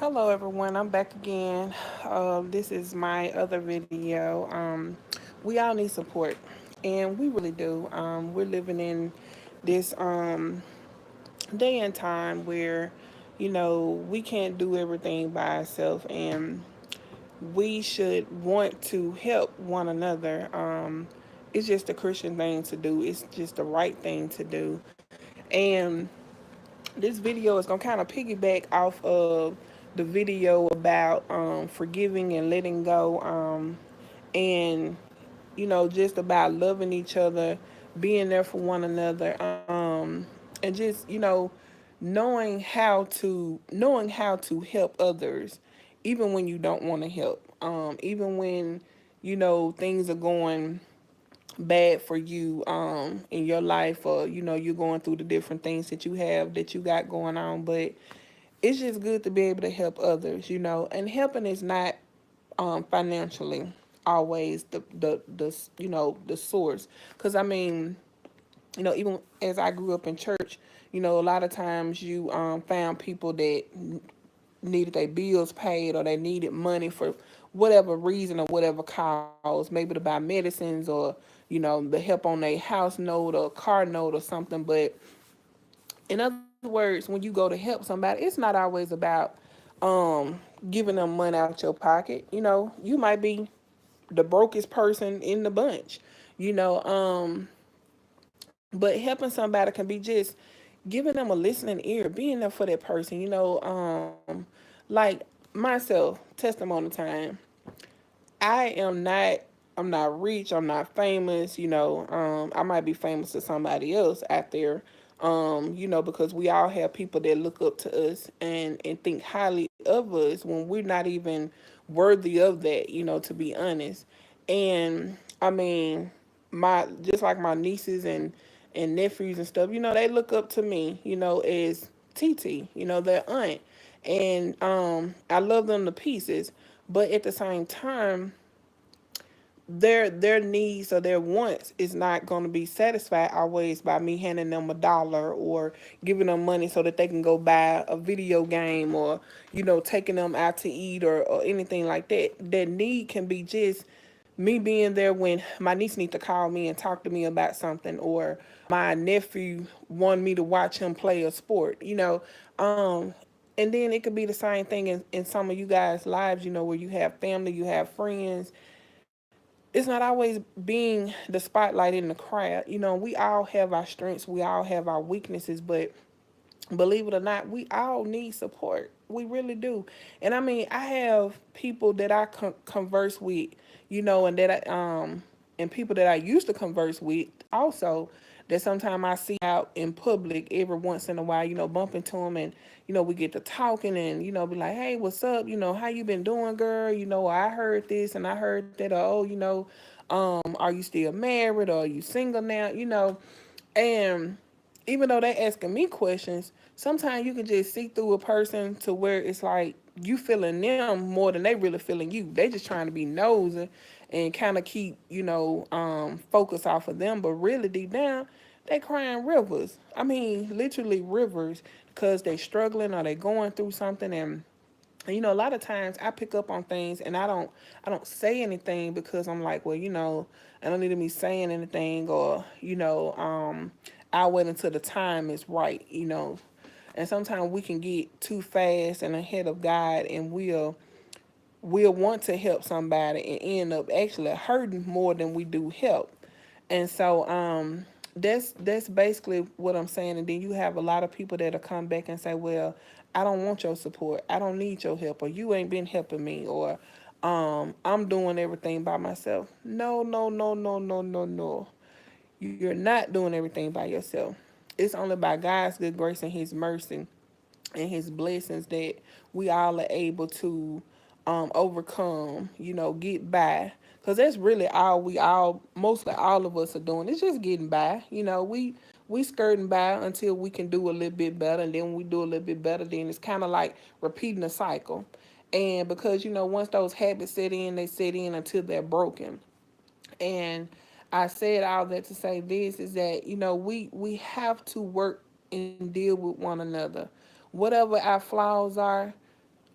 Hello, everyone. I'm back again. This is my other video. We all need support, and we really do. We're living in this day and time where, we can't do everything by ourselves, and we should want to help one another. It's just a Christian thing to do. It's just the right thing to do, and this video is gonna kind of piggyback off of the video about forgiving and letting go, and just about loving each other, being there for one another, and just knowing how to help others, even when you don't want to help, even when things are going bad for you in your life, or you're going through the different things that you got going on. But it's just good to be able to help others, and helping is not financially always the source. Because I mean, even as I grew up in church, a lot of times you found people that needed their bills paid, or they needed money for whatever reason or whatever cause, maybe to buy medicines, or the help on their house note or car note or something. But in other words, when you go to help somebody, it's not always about um giving them money out your pocket. You might be the brokest person in the bunch, you know but helping somebody can be just giving them a listening ear, being there for that person, like myself, testimony time. I'm not rich, I'm not famous, I might be famous to somebody else out there, because we all have people that look up to us and think highly of us when we're not even worthy of that, to be honest. And I mean, my just like my nieces and nephews and stuff, they look up to me, as TT, their aunt. And I love them to pieces. But at the same time, their needs or their wants is not going to be satisfied always by me handing them $1 or giving them money so that they can go buy a video game, or taking them out to eat, or anything like that. That need can be just me being there when my niece needs to call me and talk to me about something, or my nephew want me to watch him play a sport, and then it could be the same thing in some of you guys' lives, where you have family, you have friends. It's not always being the spotlight in the crowd. We all have our strengths, we all have our weaknesses, but believe it or not, we all need support. We really do. And I mean, I have people that I converse with, and and people that I used to converse with also, that sometimes I see out in public every once in a while, bump into them, and we get to talking, and be like, hey, what's up? How you been doing, girl? I heard this and I heard that. Oh, are you still married, or are you single now? And even though they asking me questions, sometimes you can just see through a person to where it's like you feeling them more than they really feeling you. They just trying to be nosy and kind of keep, focus off of them, but really deep down, they crying rivers. I mean, literally rivers, because they struggling or they going through something. And a lot of times I pick up on things, and I don't say anything, because I'm like, well, I don't need to be saying anything, or I'll wait until the time is right. And sometimes we can get too fast and ahead of God, and we'll want to help somebody and end up actually hurting more than we do help. And so that's basically what I'm saying. And then you have a lot of people that'll come back and say, well, I don't want your support, I don't need your help, or you ain't been helping me, or I'm doing everything by myself. No, no, no, no, no, no, no. You're not doing everything by yourself. It's only by God's good grace and his mercy and his blessings that we all are able to overcome, get by. Because that's really all mostly all of us are doing. It's just getting by. We skirting by until we can do a little bit better. And then when we do a little bit better, then it's kind of like repeating a cycle. And because, once those habits set in, they set in until they're broken. And I said all that to say this is that, we have to work and deal with one another. Whatever our flaws are,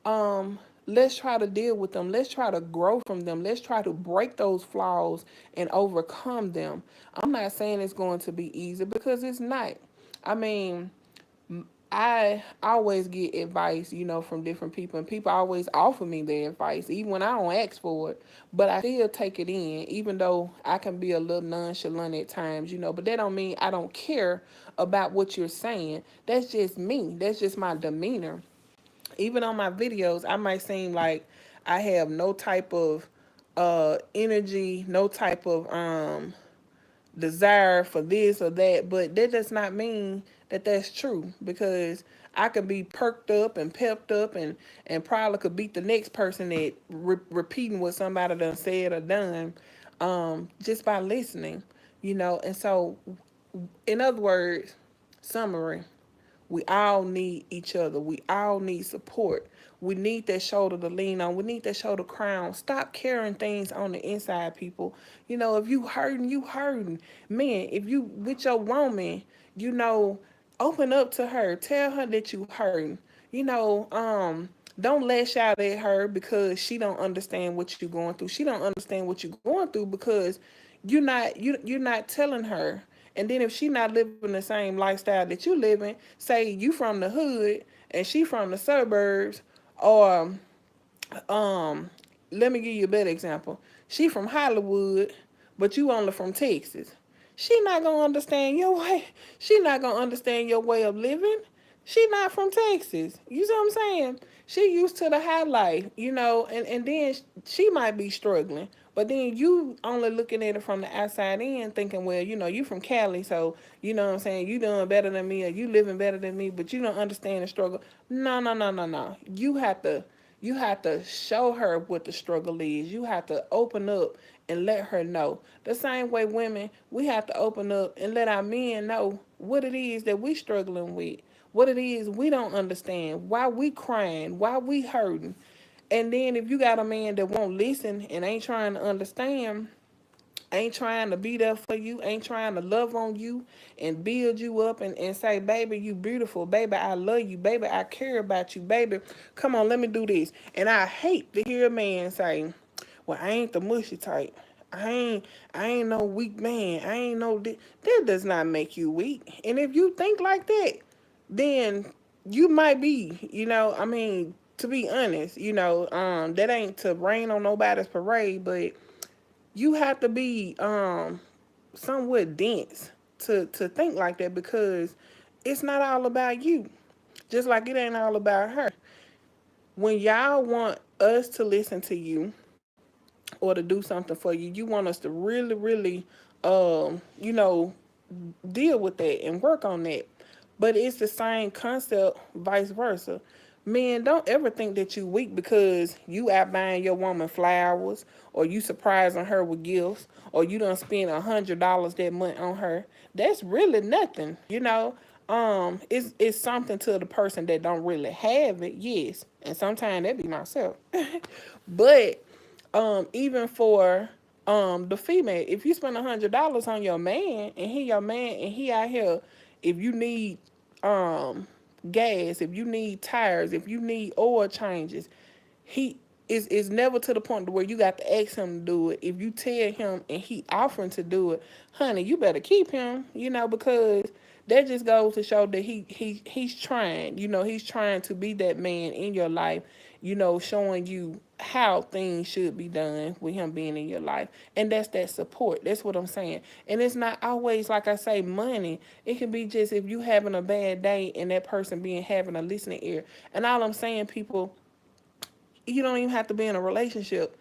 um let's try to deal with them. Let's try to grow from them. Let's try to break those flaws and overcome them. I'm not saying it's going to be easy, because it's not. I mean, I always get advice, from different people, and people always offer me their advice, even when I don't ask for it. But I still take it in, even though I can be a little nonchalant at times, But that don't mean I don't care about what you're saying. That's just me. That's just my demeanor. Even on my videos, I might seem like I have no type of energy, no type of desire for this or that, but that does not mean that that's true, because I could be perked up and pepped up, and probably could beat the next person at repeating what somebody done said or done, just by listening, And so, in other words, summary, we all need each other. We all need support. We need that shoulder to lean on. We need that shoulder crown. Stop carrying things on the inside, people. If you hurting, you hurting. Man, if you with your woman, open up to her. Tell her that you hurting. Don't lash out at her because she don't understand what you're going through. She don't understand what you're going through because you're not telling her. And then if she not living the same lifestyle that you living, say you from the hood and she from the suburbs, or um, let me give you a better example. She from Hollywood, but you only from Texas. She not gonna understand your way. She not gonna understand your way of living. She not from Texas. You see what I'm saying? She used to the high life, and then she might be struggling. But then you only looking at it from the outside in, thinking, well, you from Cali, so you know what I'm saying, you doing better than me, or you living better than me, but you don't understand the struggle. No, no, no, no, no. You have to show her what the struggle is. You have to open up and let her know. The same way women, we have to open up and let our men know what it is that we struggling with, what it is we don't understand, why we crying, why we hurting. And then if you got a man that won't listen and ain't trying to understand, ain't trying to be there for you, ain't trying to love on you and build you up, and say, baby, you beautiful, baby, I love you, baby, I care about you, baby, come on, let me do this. And I hate to hear a man say, well, I ain't the mushy type. I ain't no weak man. I ain't no that does not make you weak. And if you think like that, then you might be, to be honest, that ain't to rain on nobody's parade, but you have to be somewhat dense to think like that, because it's not all about you. Just like it ain't all about her. When y'all want us to listen to you or to do something for you, you want us to really, really, you know, deal with that and work on that. But it's the same concept, vice versa. Men, don't ever think that you weak because you out buying your woman flowers, or you surprising her with gifts, or you done spend $100 that month on her. That's really nothing, it's something to the person that don't really have it, yes. And sometimes that be myself. But even for the female, if you spend $100 on your man, and he your man, and he out here, if you need um gas, if you need tires, if you need oil changes, he is never to the point to where you got to ask him to do it. If you tell him and he offering to do it, honey, you better keep him, because that just goes to show that he's trying, he's trying to be that man in your life, showing you how things should be done with him being in your life. And that's that support. That's what I'm saying. And it's not always, like I say, money. It can be just if you having a bad day and that person being having a listening ear. And all I'm saying, people, you don't even have to be in a relationship.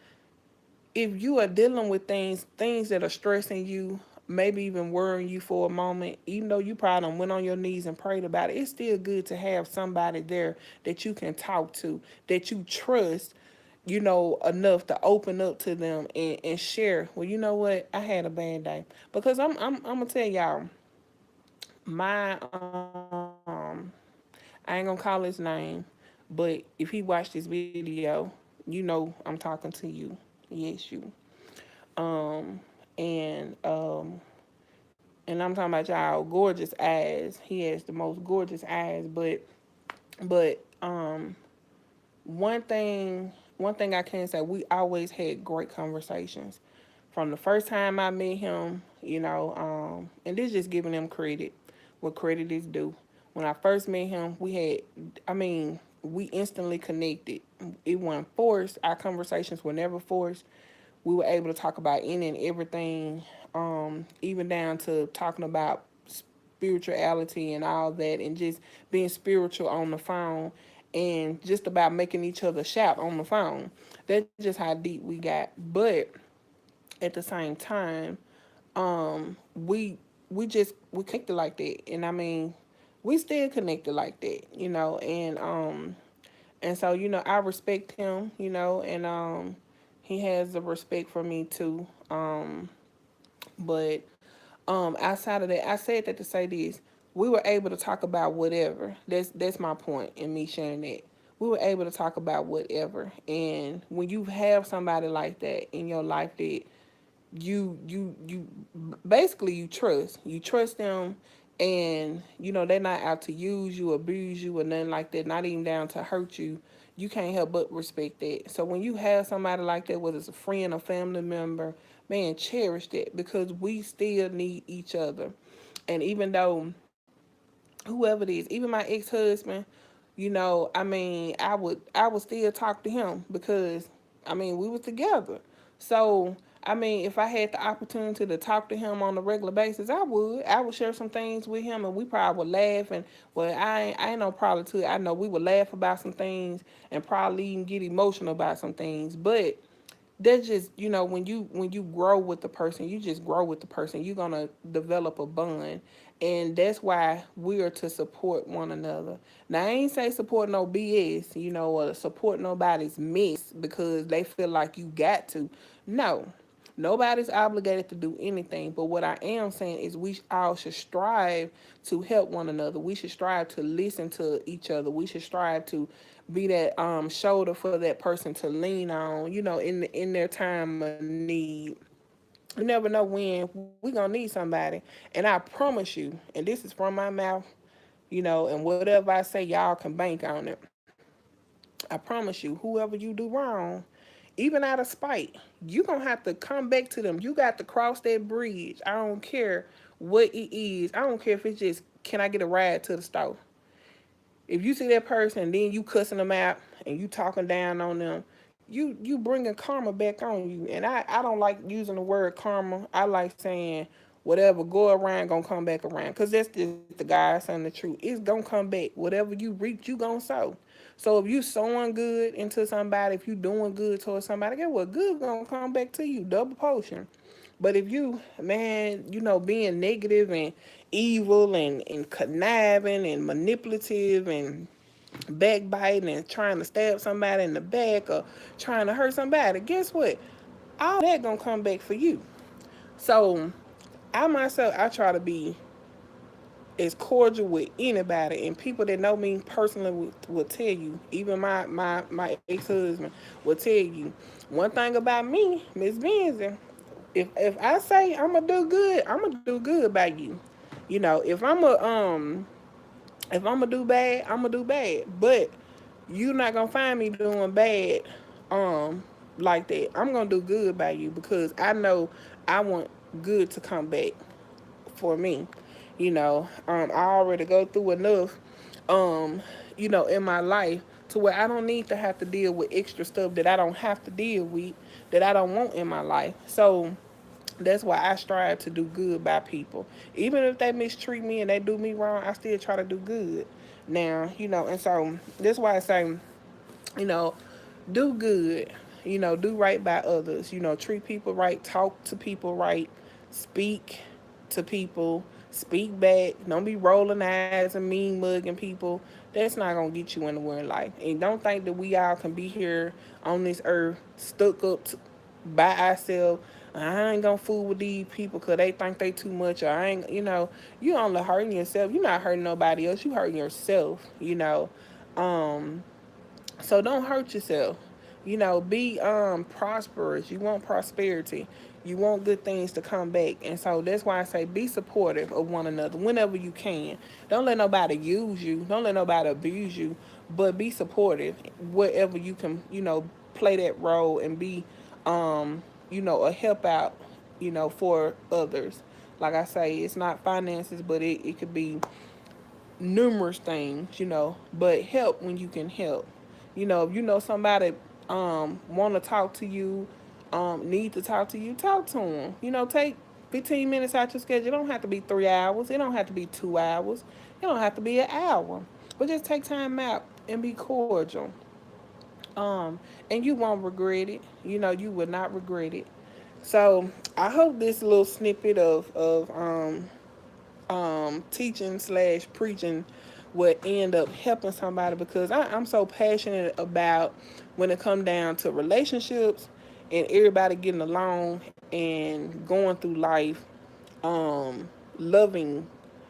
If you are dealing with things that are stressing you, maybe even worrying you for a moment, even though you probably done went on your knees and prayed about it, it's still good to have somebody there that you can talk to, that you trust, enough to open up to them and share. Well, you know what? I had a bad day. Because I'm gonna tell y'all, my I ain't gonna call his name, but if he watched this video, I'm talking to you. Yes, you. Um, and I'm talking about y'all gorgeous eyes. He has the most gorgeous eyes, but one thing one thing I can say, we always had great conversations. From the first time I met him, and this just giving him credit what credit is due. When I first met him, we instantly connected. It wasn't forced. Our conversations were never forced. We were able to talk about any and everything, even down to talking about spirituality and all that, and just being spiritual on the phone, and just about making each other shout on the phone. That's just how deep we got. But at the same time, we connected like that, and we still connected like that, and so I respect him, and he has the respect for me too. But outside of that, I said that to say this: we were able to talk about whatever. That's my point in me sharing that. We were able to talk about whatever, and when you have somebody like that in your life that you basically you trust them, and they're not out to use you, abuse you, or nothing like that, not even down to hurt you. You can't help but respect that. So when you have somebody like that, whether it's a friend or family member, man, cherish that, because we still need each other. And even though whoever it is, even my ex-husband, I would still talk to him, because we was together. So if I had the opportunity to talk to him on a regular basis, I would share some things with him, and we probably would laugh. And well, I ain't no problem to it. I know we would laugh about some things, and probably even get emotional about some things. But that's just, when you grow with the person, you just grow with the person, you're gonna develop a bond. And that's why we are to support one another. Now, I ain't say support no BS, or support nobody's mess because they feel like you got to. No, nobody's obligated to do anything. But what I am saying is, we all should strive to help one another. We should strive to listen to each other. We should strive to be that shoulder for that person to lean on, in their time of need. You never know when we gonna need somebody. And I promise you, and this is from my mouth, and whatever I say, y'all can bank on it. I promise you, whoever you do wrong, even out of spite, you gonna have to come back to them. You got to cross that bridge. I don't care what it is. I don't care if it's just, can I get a ride to the store? If you see that person and then you cussing them out and you talking down on them, you bringing karma back on you. And I don't like using the word karma. I like saying whatever go around gonna come back around, because that's just the guy saying the truth. It's gonna come back. Whatever you reap, you gonna sow. So if you sowing good into somebody, if you doing good towards somebody, get what, good gonna come back to you, double portion. But if you, man, being negative and evil and conniving and manipulative and backbiting and trying to stab somebody in the back or trying to hurt somebody, guess what? All that gonna come back for you. So I myself, I try to be as cordial with anybody, and people that know me personally will tell you. Even my ex-husband will tell you, one thing about me, Miss Benson, if I say I'm gonna do good, I'm gonna do good by you. If I'm gonna do bad, I'm gonna do bad. But you're not gonna find me doing bad, um, like that. I'm gonna do good by you, because I know I want good to come back for me. I already go through enough, um, in my life, to where I don't need to have to deal with extra stuff that I don't have to deal with, that I don't want in my life. So that's why I strive to do good by people. Even if they mistreat me and they do me wrong, I still try to do good. Now, and so that's why I say, you know, do good, do right by others, treat people right, talk to people right, speak to people, speak back. Don't be rolling eyes and mean mugging people. That's not gonna get you anywhere in life. And don't think that we all can be here on this earth stuck up by ourselves. I ain't gonna fool with these people because they think they too much. Or I ain't, you only hurting yourself. You're not hurting nobody else. You hurting yourself. Um, so don't hurt yourself. You know, be prosperous. You want prosperity. You want good things to come back. And so that's why I say be supportive of one another whenever you can. Don't let nobody use you. Don't let nobody abuse you. But be supportive wherever you can, play that role and be a help out, for others. Like I say, it's not finances, but it could be numerous things, but help when you can help. If you know somebody want to talk to you, need to talk to you, talk to them. Take 15 minutes out your schedule. It don't have to be 3 hours. It don't have to be 2 hours. It don't have to be an hour. But just take time out and be cordial. And you won't regret it. You will not regret it. So I hope this little snippet of teaching slash preaching would end up helping somebody, because I'm so passionate about when it come down to relationships and everybody getting along and going through life, loving,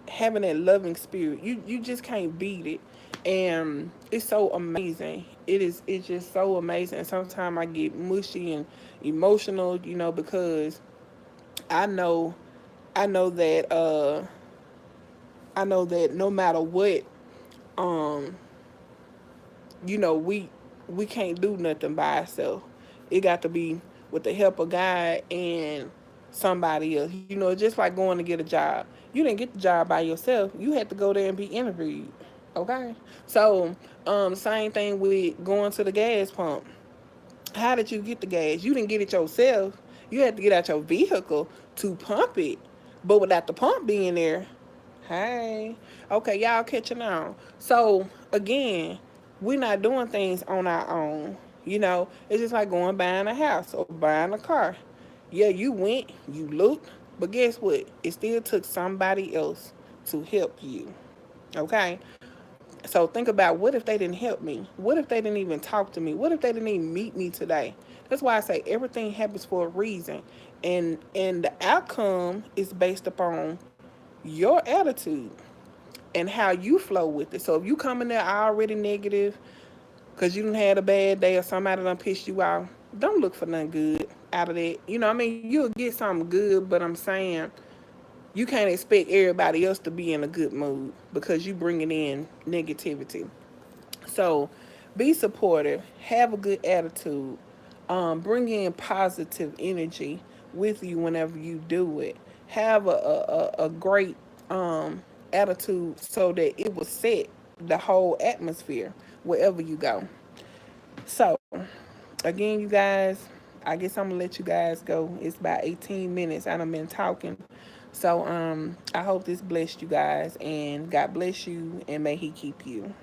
having that loving spirit. You just can't beat it, and it's so amazing. It's just so amazing. And sometimes I get mushy and emotional, because I know I know that no matter what, um, we can't do nothing by ourselves. It got to be with the help of God and somebody else. Just like going to get a job. You didn't get the job by yourself. You had to go there and be interviewed. Okay? So, same thing with going to the gas pump. How did you get the gas? You didn't get it yourself. You had to get out your vehicle to pump it. But without the pump being there, hey, okay, y'all catching on. So again, we're not doing things on our own. It's just like going buying a house or buying a car. Yeah, you went, you looked, but guess what? It still took somebody else to help you. Okay? So think about, what if they didn't help me? What if they didn't even talk to me? What if they didn't even meet me today? That's why I say everything happens for a reason. And the outcome is based upon your attitude and how you flow with it. So if you come in there already negative because you done had a bad day or somebody done pissed you off, don't look for nothing good out of that. You'll get something good, but I'm saying you can't expect everybody else to be in a good mood because you bringing in negativity. So be supportive, have a good attitude, bring in positive energy with you whenever you do it. Have a great attitude so that it will set the whole atmosphere wherever you go. So, again, you guys, I guess I'm gonna let you guys go. It's about 18 minutes. I done been talking. So, I hope this blessed you guys, and God bless you, and may He keep you.